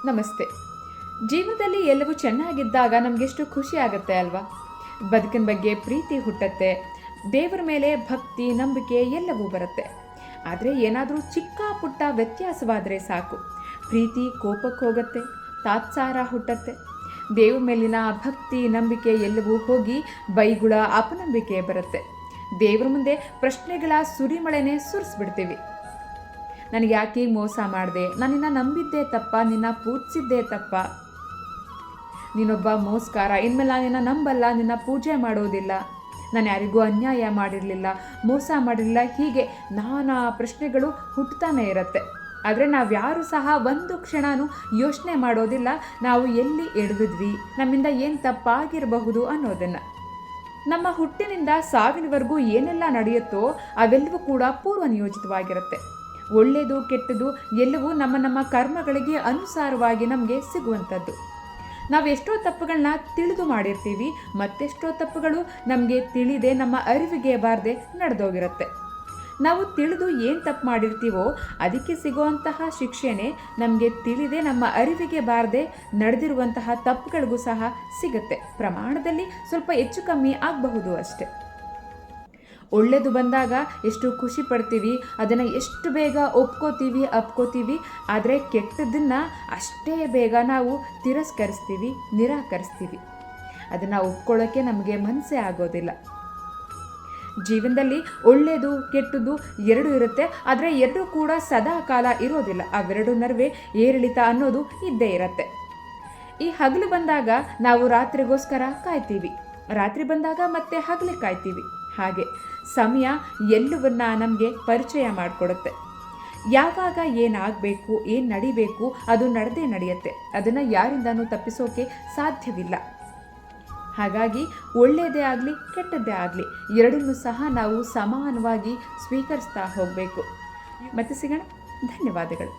ನಮಸ್ತೆ. ಜೀವನದಲ್ಲಿ ಎಲ್ಲವೂ ಚೆನ್ನಾಗಿದ್ದಾಗ ನಮಗೆಷ್ಟು ಖುಷಿ ಆಗುತ್ತೆ ಅಲ್ವಾ? ಬದುಕಿನ ಬಗ್ಗೆ ಪ್ರೀತಿ ಹುಟ್ಟತ್ತೆ, ದೇವರ ಮೇಲೆ ಭಕ್ತಿ ನಂಬಿಕೆ ಎಲ್ಲವೂ ಬರುತ್ತೆ. ಆದರೆ ಏನಾದರೂ ಚಿಕ್ಕ ಪುಟ್ಟ ವ್ಯತ್ಯಾಸವಾದರೆ ಸಾಕು, ಪ್ರೀತಿ ಕೋಪಕ್ಕೆ ಹೋಗುತ್ತೆ, ತಾತ್ಸಾರ ಹುಟ್ಟತ್ತೆ. ದೇವ್ರ ಮೇಲಿನ ಭಕ್ತಿ ನಂಬಿಕೆ ಎಲ್ಲವೂ ಹೋಗಿ ಬೈಗುಳ ಅಪನಂಬಿಕೆ ಬರುತ್ತೆ. ದೇವ್ರ ಮುಂದೆ ಪ್ರಶ್ನೆಗಳ ಸುರಿಮಳೆನೇ ಸುರಿಸ್ಬಿಡ್ತೀವಿ. ನನಗೆ ಯಾಕೆ ಮೋಸ ಮಾಡಿದೆ, ನಾನು ನಿನ್ನ ನಂಬಿದ್ದೆ ತಪ್ಪ, ನಿನ್ನ ಪೂಜಿಸಿದ್ದೇ ತಪ್ಪ, ನೀನೊಬ್ಬ ಮೋಸ್ಕಾರ, ಇನ್ಮೇಲೆ ನಾನು ನಿನ್ನ ನಂಬಲ್ಲ, ನಿನ್ನ ಪೂಜೆ ಮಾಡೋದಿಲ್ಲ, ನಾನು ಯಾರಿಗೂ ಅನ್ಯಾಯ ಮಾಡಿರಲಿಲ್ಲ, ಮೋಸ ಮಾಡಿರಲಿಲ್ಲ, ಹೀಗೆ ನಾನಾ ಪ್ರಶ್ನೆಗಳು ಹುಟ್ಟುತ್ತಾನೆ ಇರುತ್ತೆ. ಆದರೆ ನಾವು ಯಾರು ಸಹ ಒಂದು ಕ್ಷಣನೂ ಯೋಚನೆ ಮಾಡೋದಿಲ್ಲ ನಾವು ಎಲ್ಲಿ ಎಡವಿದ್ವಿ, ನಮ್ಮಿಂದ ಏನು ತಪ್ಪಾಗಿರಬಹುದು ಅನ್ನೋದನ್ನು. ನಮ್ಮ ಹುಟ್ಟಿನಿಂದ ಸಾವಿನವರೆಗೂ ಏನೆಲ್ಲ ನಡೆಯುತ್ತೋ ಅವೆಲ್ಲವೂ ಕೂಡ ಪೂರ್ವ ನಿಯೋಜಿತವಾಗಿರುತ್ತೆ. ಒಳ್ಳೆಯದು ಕೆಟ್ಟದ್ದು ಎಲ್ಲವೂ ನಮ್ಮ ಕರ್ಮಗಳಿಗೆ ಅನುಸಾರವಾಗಿ ನಮಗೆ ಸಿಗುವಂಥದ್ದು. ನಾವೆಷ್ಟೋ ತಪ್ಪುಗಳನ್ನ ತಿಳಿದು ಮಾಡಿರ್ತೀವಿ, ಮತ್ತೆಷ್ಟೋ ತಪ್ಪುಗಳು ನಮಗೆ ತಿಳಿದೇ ನಮ್ಮ ಅರಿವಿಗೆ ಬಾರದೆ ನಡೆದೋಗಿರುತ್ತೆ. ನಾವು ತಿಳಿದು ಏನು ತಪ್ಪು ಮಾಡಿರ್ತೀವೋ ಅದಕ್ಕೆ ಸಿಗುವಂತಹ ಶಿಕ್ಷೆನೇ ನಮಗೆ ತಿಳಿದೇ ನಮ್ಮ ಅರಿವಿಗೆ ಬಾರದೆ ನಡೆದಿರುವಂತಹ ತಪ್ಪುಗಳಿಗೂ ಸಹ ಸಿಗುತ್ತೆ. ಪ್ರಮಾಣದಲ್ಲಿ ಸ್ವಲ್ಪ ಹೆಚ್ಚು ಕಮ್ಮಿ ಆಗಬಹುದು ಅಷ್ಟೆ. ಒಳ್ಳೆಯದು ಬಂದಾಗ ಎಷ್ಟು ಖುಷಿ ಪಡ್ತೀವಿ, ಅದನ್ನು ಎಷ್ಟು ಬೇಗ ಅಪ್ಕೋತೀವಿ. ಆದರೆ ಕೆಟ್ಟದ್ದನ್ನು ಅಷ್ಟೇ ಬೇಗ ನಾವು ತಿರಸ್ಕರಿಸ್ತೀವಿ, ನಿರಾಕರಿಸ್ತೀವಿ. ಅದನ್ನು ಒಪ್ಕೊಳ್ಳೋಕ್ಕೆ ನಮಗೆ ಮನಸ್ಸೇ ಆಗೋದಿಲ್ಲ. ಜೀವನದಲ್ಲಿ ಒಳ್ಳೆಯದು ಕೆಟ್ಟದ್ದು ಎರಡೂ ಇರುತ್ತೆ, ಆದರೆ ಎರಡೂ ಕೂಡ ಸದಾ ಕಾಲ ಇರೋದಿಲ್ಲ. ಅವೆರಡು ನಡುವೆ ಏರಿಳಿತ ಅನ್ನೋದು ಇದ್ದೇ ಇರುತ್ತೆ. ಈ ಹಗಲು ಬಂದಾಗ ನಾವು ರಾತ್ರಿಗೋಸ್ಕರ ಕಾಯ್ತೀವಿ, ರಾತ್ರಿ ಬಂದಾಗ ಮತ್ತೆ ಹಗಲಿಗೆ ಕಾಯ್ತೀವಿ. ಹಾಗೆ ಸಮಯ ಎಲ್ಲವನ್ನ ನಮಗೆ ಪರಿಚಯ ಮಾಡಿಕೊಡುತ್ತೆ. ಯಾವಾಗ ಏನಾಗಬೇಕು, ಏನು ನಡಿಬೇಕು ಅದು ನಡೆಯುತ್ತೆ. ಅದನ್ನು ಯಾರಿಂದನೂ ತಪ್ಪಿಸೋಕೆ ಸಾಧ್ಯವಿಲ್ಲ. ಹಾಗಾಗಿ ಒಳ್ಳೆಯದೇ ಆಗಲಿ ಕೆಟ್ಟದ್ದೇ ಆಗಲಿ ಎರಡನ್ನೂ ಸಹ ನಾವು ಸಮಾನವಾಗಿ ಸ್ವೀಕರಿಸ್ತಾ ಹೋಗಬೇಕು. ಮತ್ತೆ ಸಿಗೋಣ. ಧನ್ಯವಾದಗಳು.